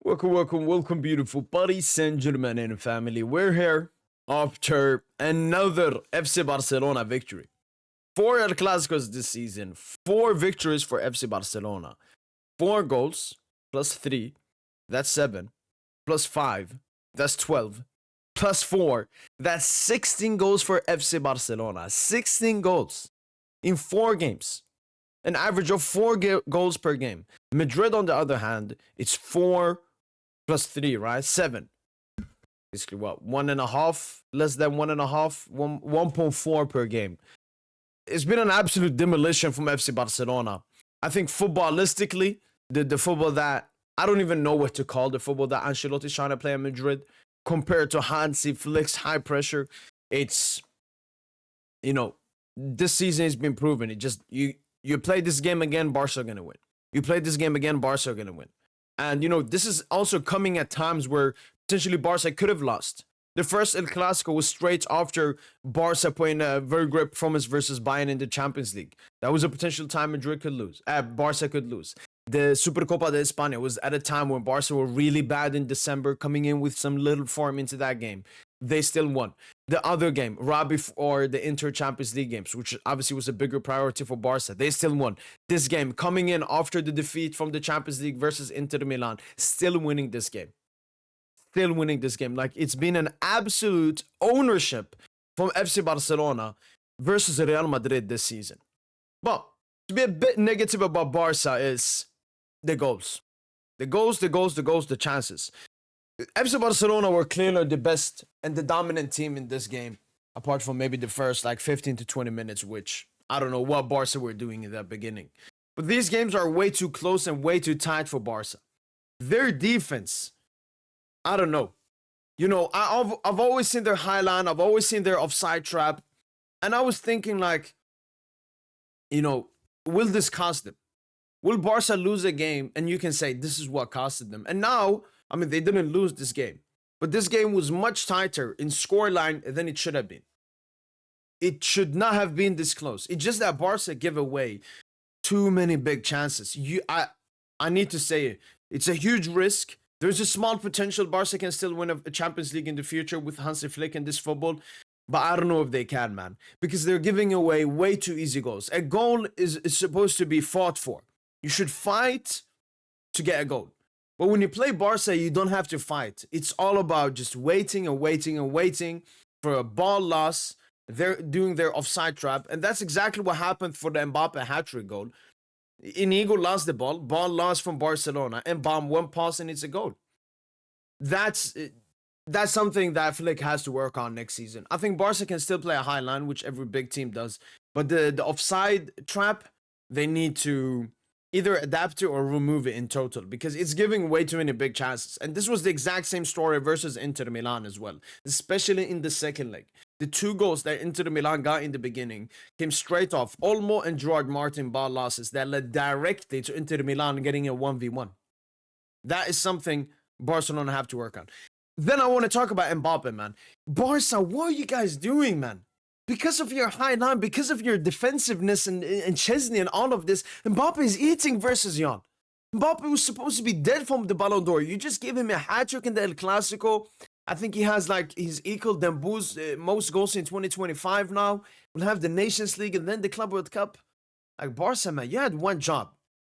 Welcome, beautiful buddies and gentlemen and family. We're here after another FC Barcelona victory. 4 El Clásicos this season, 4 victories for FC Barcelona. 4 goals, plus 3, that's 7, plus 5, that's 12, plus 4, that's 16 goals for FC Barcelona. 16 goals in 4 games. An average of 4 goals per game. Madrid, on the other hand, it's 4 plus 3, right? 7. Basically, what? 1.5, less than 1.5, 1.4 per game. It's been an absolute demolition from FC Barcelona. I think footballistically, the football that I don't even know what to call the football that Ancelotti's trying to play in Madrid compared to Hansi Flick's high pressure. It's, this season has been proven. It just, you play this game again, Barca are going to win. You play this game again, Barca are going to win. And, this is also coming at times where potentially Barca could have lost. The first El Classico was straight after Barca putting a very great performance versus Bayern in the Champions League. That was a potential time Madrid could lose. Barca could lose. The Supercopa de España was at a time when Barca were really bad in December, coming in with some little form into that game. They still won. The other game, right before the Inter Champions League games, which obviously was a bigger priority for Barca, they still won. This game, coming in after the defeat from the Champions League versus Inter Milan, still winning this game. Still winning this game. Like, it's been an absolute ownership from FC Barcelona versus Real Madrid this season. But to be a bit negative about Barca is the goals. The chances. FC Barcelona were clearly the best and the dominant team in this game, apart from maybe the first 15 to 20 minutes, which I don't know what Barca were doing in that beginning. But these games are way too close and way too tight for Barca. Their defense, I don't know. I've always seen their high line, I've always seen their offside trap, and I was thinking will this cost them? Will Barca lose a game and you can say this is what costed them? And now, they didn't lose this game, but this game was much tighter in scoreline than it should have been. It should not have been this close. It's just that Barca give away too many big chances. I need to say it. It's a huge risk. There's a small potential Barca can still win a Champions League in the future with Hansi Flick in this football, but I don't know if they can, man, because they're giving away way too easy goals. A goal is supposed to be fought for. You should fight to get a goal. But when you play Barca, you don't have to fight. It's all about just waiting for a ball loss. They're doing their offside trap. And that's exactly what happened for the Mbappe hat-trick goal. Inigo lost the ball lost from Barcelona, and bomb one pass and it's a goal. That's something that Flick has to work on next season. I think Barca can still play a high line, which every big team does. But the offside trap, they need to either adapt to or remove it in total, because it's giving way too many big chances. And this was the exact same story versus Inter Milan as well, especially in the second leg. The 2 goals that Inter Milan got in the beginning came straight off Olmo and Gerard Martin ball losses that led directly to Inter Milan getting a 1v1. That is something Barcelona have to work on. Then I want to talk about Mbappe, man. Barca, what are you guys doing, man? Because of your high line, because of your defensiveness and Chesney and all of this, Mbappe is eating versus Jan. Mbappe was supposed to be dead from the Ballon d'Or. You just gave him a hat-trick in the El Classico. I think he has he's equal Dembouz's most goals in 2025 now. We'll have the Nations League and then the Club World Cup. Barca, man, you had one job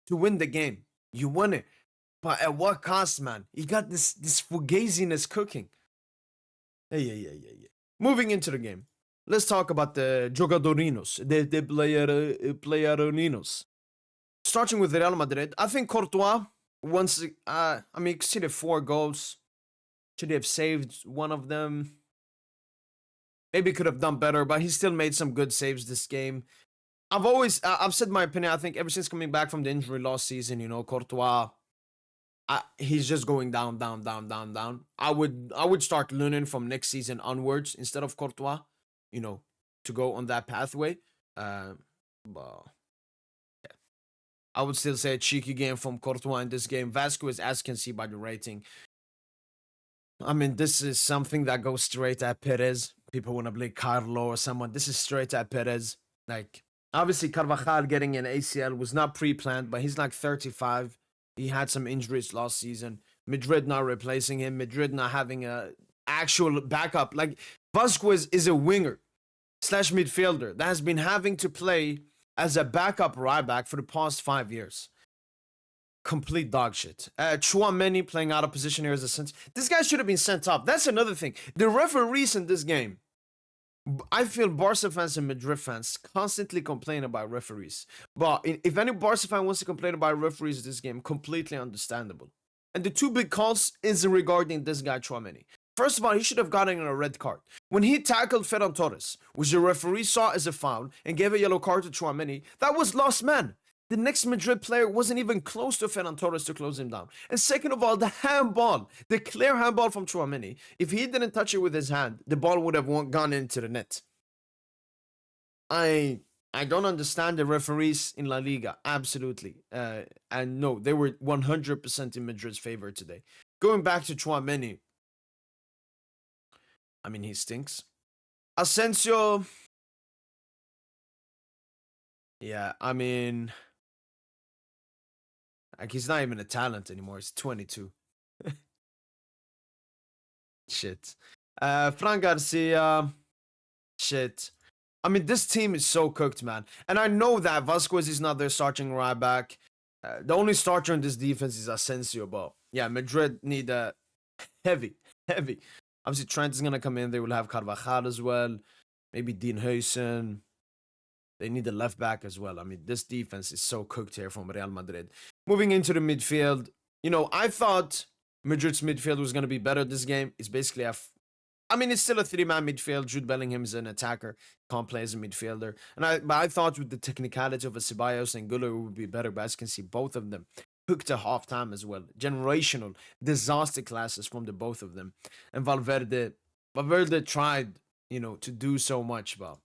to win the game. You won it. But at what cost, man? You got this fugaziness cooking. Yeah. Moving into the game. Let's talk about the jogadorinos, the playerinos. Starting with Real Madrid, I think Courtois, conceded 4 goals. Should have saved one of them. Maybe could have done better, but he still made some good saves this game. I've said my opinion. I think ever since coming back from the injury last season, Courtois, he's just going down. I would start learning from next season onwards instead of Courtois, to go on that pathway. But yeah. I would still say a cheeky game from Courtois in this game. Vasquez, as you can see by the rating, this is something that goes straight at Perez. People want to blame Carlo or someone. This is straight at Perez. Obviously, Carvajal getting an ACL was not pre-planned, but he's 35. He had some injuries last season. Madrid not replacing him, Madrid not having a actual backup. Like Vasquez is a winger slash midfielder that has been having to play as a backup right back for the past 5 years. Complete dog shit. Chouameni playing out of position here as a center. This guy should have been sent off. That's another thing. The referees in this game, I feel Barca fans and Madrid fans constantly complain about referees. But if any Barca fan wants to complain about referees this game, completely understandable. And the two big calls is regarding this guy Chouameni. First of all, he should have gotten a red card. When he tackled Ferran Torres, which the referee saw as a foul and gave a yellow card to Chouameni, that was lost man. The next Madrid player wasn't even close to Ferran Torres to close him down. And second of all, the handball, the clear handball from Chouameni, if he didn't touch it with his hand, the ball would have gone into the net. I don't understand the referees in La Liga, absolutely. And no, they were 100% in Madrid's favor today. Going back to Chouameni, I mean, he stinks. Asensio, yeah, I mean, like he's not even a talent anymore. He's 22. Shit. Fran Garcia, shit. I mean, this team is so cooked, man. And I know that Vasquez is not their starting right back. The only starter in this defense is Asensio, but yeah, Madrid need a heavy. Obviously, Trent is going to come in. They will have Carvajal as well. Maybe Dean Huysen. They need a left back as well. I mean, this defense is so cooked here from Real Madrid. Moving into the midfield, I thought Madrid's midfield was going to be better this game. It's basically it's still a three-man midfield. Jude Bellingham is an attacker, can't play as a midfielder. But I thought with the technicality of a Ceballos and Güler it would be better. But as you can see, both of them hooked at halftime as well. Generational disaster classes from the both of them. And Valverde tried, to do so much, but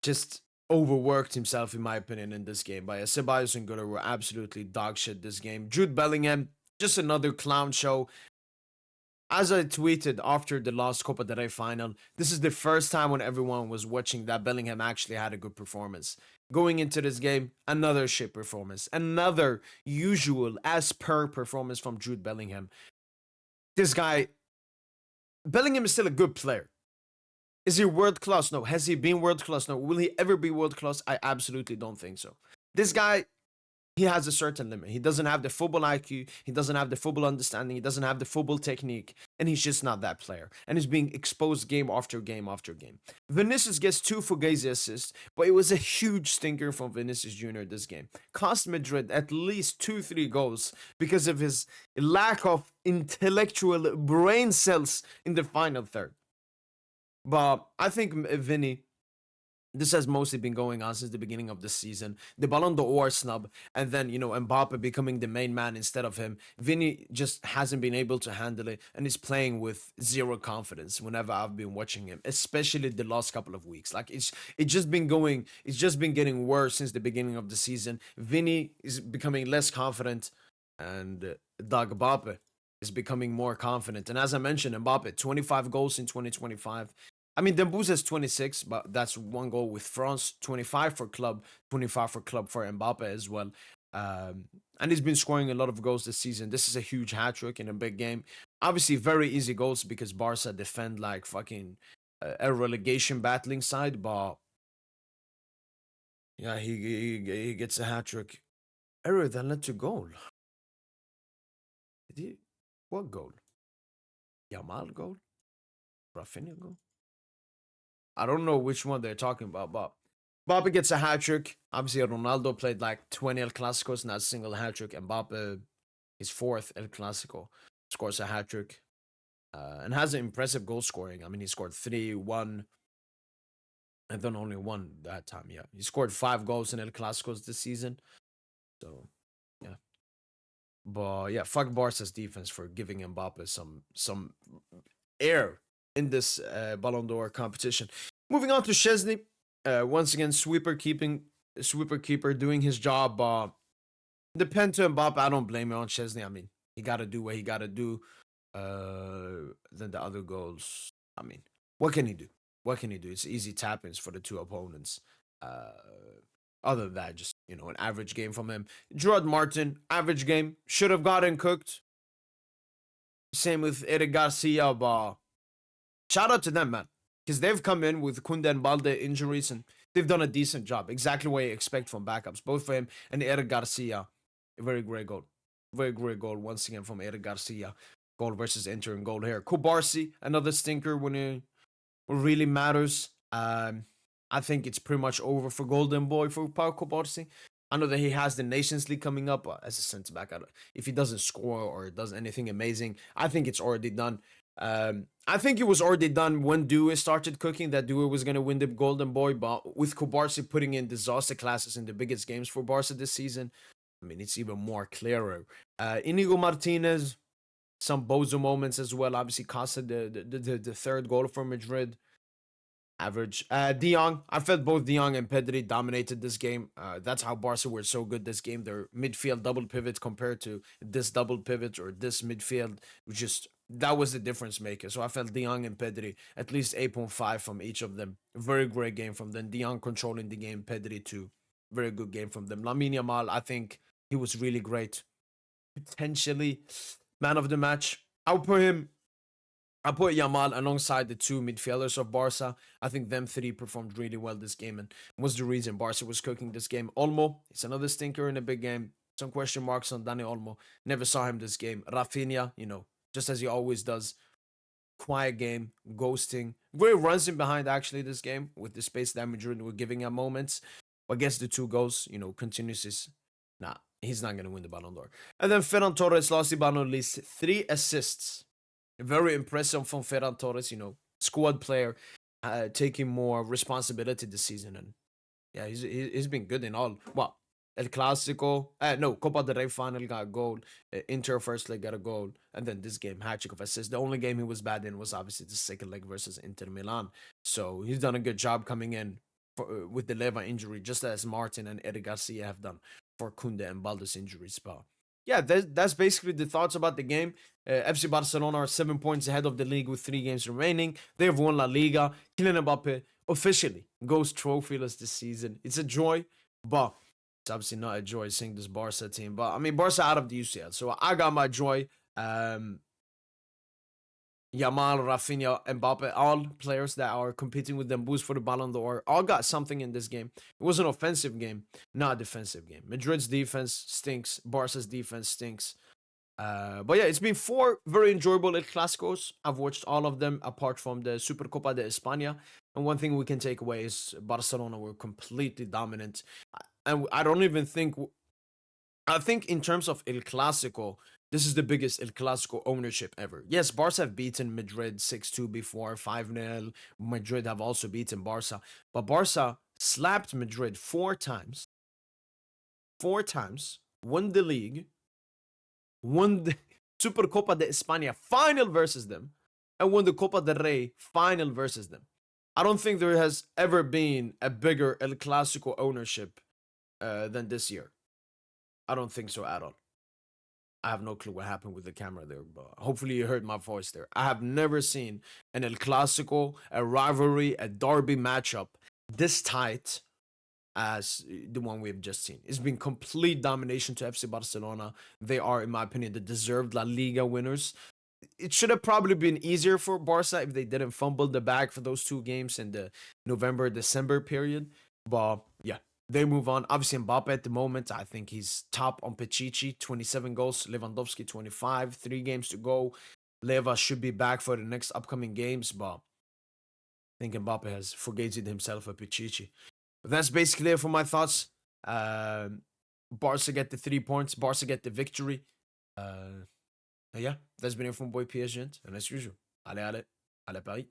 just overworked himself, in my opinion, in this game. But Ceballos and Güler were absolutely dog shit this game. Jude Bellingham, just another clown show. As I tweeted after the last Copa del Rey final, this is the first time when everyone was watching that Bellingham actually had a good performance. Going into this game, another shit performance. Another usual, as per performance from Jude Bellingham. This guy, Bellingham is still a good player. Is he world class? No. Has he been world class? No. Will he ever be world class? I absolutely don't think so. This guy, he has a certain limit. He doesn't have the football IQ. He doesn't have the football understanding. He doesn't have the football technique. And he's just not that player. And he's being exposed game after game after game. Vinicius gets 2 Fugazi assists, but it was a huge stinker from Vinicius Jr. this game. Cost Madrid at least 2-3 goals because of his lack of intellectual brain cells in the final third. But I think Vinny, this has mostly been going on since the beginning of the season. The Ballon d'Or snub, and then, Mbappe becoming the main man instead of him. Vinny just hasn't been able to handle it, and he's playing with zero confidence whenever I've been watching him, especially the last couple of weeks. Like, it's just been getting worse since the beginning of the season. Vinny is becoming less confident, and Mbappe is becoming more confident. And as I mentioned, Mbappe, 25 goals in 2025. I mean, Dembouz has 26, but that's 1 goal with France, 25 for club for Mbappe as well. And he's been scoring a lot of goals this season. This is a huge hat-trick in a big game. Obviously, very easy goals because Barca defend like fucking a relegation battling side, but yeah, he gets a hat-trick. Error that led to goal. Did he? What goal? Yamal goal? Rafinha goal? I don't know which one they're talking about, but Mbappe gets a hat-trick. Obviously, Ronaldo played like 20 El Clasicos, not a single hat-trick. Mbappe, his 4th El Classico, scores a hat-trick and has an impressive goal scoring. I mean, he scored 3, 1, and then only 1 that time, yeah. He scored 5 goals in El Clasicos this season. So, yeah. But, yeah, fuck Barca's defense for giving Mbappe some air in this Ballon d'Or competition. Moving on to Szczesny. Once again, sweeper keeper doing his job. The pen to Mbappe, I don't blame it on Szczesny. I mean, he got to do what he got to do. Then the other goals, I mean, what can he do? What can he do? It's easy tap-ins for the two opponents. Other than that, just, an average game from him. Gerard Martin, average game. Should have gotten cooked. Same with Eric Garcia, but shout out to them, man. Because they've come in with Kunde and Balde injuries and they've done a decent job. Exactly what you expect from backups, both for him and Eric Garcia. A very great goal. Very great goal once again from Eric Garcia. Goal versus Inter and goal here. Kubarsi, another stinker when it really matters. I think it's pretty much over for Golden Boy for Pau Kubarsi. I know that he has the Nations League coming up as a centre back. If he doesn't score or does anything amazing, I think it's already done. I think it was already done when Due started cooking that Due was going to win the Golden Boy, but with Kubarsi putting in disaster classes in the biggest games for Barca this season, I mean, it's even more clearer. Inigo Martinez, some bozo moments as well. Obviously, cost the third goal for Madrid. Average. De Jong, I felt both De Jong and Pedri dominated this game. That's how Barca were so good this game. Their midfield double pivot compared to this double pivot or this midfield, just that was the difference maker. So I felt De Jong and Pedri at least 8.5 from each of them. Very great game from them. De Jong controlling the game, Pedri too. Very good game from them. Lamine Yamal, I think he was really great. Potentially man of the match. I'll put Yamal alongside the two midfielders of Barca. I think them three performed really well this game and was the reason Barca was cooking this game. Olmo, it's another stinker in a big game. Some question marks on Dani Olmo. Never saw him this game. Rafinha, just as he always does. Quiet game, ghosting. Very runs in behind actually this game with the space that Madrid were giving at moments. But I guess the two goals, continues his. Nah, he's not going to win the Ballon d'Or. And then Ferran Torres, last but not least, 3 assists. Very impressive from Ferran Torres, squad player, taking more responsibility this season. And yeah, he's been good in all. Well, El Classico, no, Copa del Rey final got a goal. Inter first leg got a goal. And then this game, hat-trick of assists. The only game he was bad in was obviously the second leg versus Inter Milan. So he's done a good job coming in with the Leva injury, just as Martin and Eric Garcia have done for Kunde and Balde's injuries. But yeah, that's basically the thoughts about the game. FC Barcelona are 7 points ahead of the league with 3 games remaining. They have won La Liga. Kylian Mbappe officially goes trophyless this season. It's a joy, but it's obviously not a joy seeing this Barca team. But I mean, Barca out of the UCL, so I got my joy. Yamal, Rafinha, Mbappe, all players that are competing with them, boost for the Ballon d'Or, all got something in this game. It was an offensive game, not a defensive game. Madrid's defense stinks. Barca's defense stinks. But yeah, it's been 4 very enjoyable El Clasicos. I've watched all of them apart from the Supercopa de España. And one thing we can take away is Barcelona were completely dominant. And I don't even think... I think in terms of El Clasico, this is the biggest El Clasico ownership ever. Yes, Barca have beaten Madrid 6-2 before, 5-0. Madrid have also beaten Barca. But Barca slapped Madrid 4 times. 4 times. Won the league. Won the Supercopa de España final versus them. And won the Copa del Rey final versus them. I don't think there has ever been a bigger El Clasico ownership than this year. I don't think so at all. I have no clue what happened with the camera there, but hopefully you heard my voice there. I have never seen an El Clasico, a rivalry, a derby matchup this tight as the one we have just seen. It's been complete domination to FC Barcelona. They are, in my opinion, the deserved La Liga winners. It should have probably been easier for Barca if they didn't fumble the bag for those 2 games in the November-December period. But yeah, they move on. Obviously, Mbappe at the moment, I think he's top on Pichichi, 27 goals. Lewandowski, 25, 3 games to go. Leva should be back for the next upcoming games, but I think Mbappe has forgated himself a Pichichi. But that's basically it for my thoughts. Barca get the 3 points. Barca get the victory. Yeah, that's been it from Boy PSG. And as usual, allez, allez, allez Paris.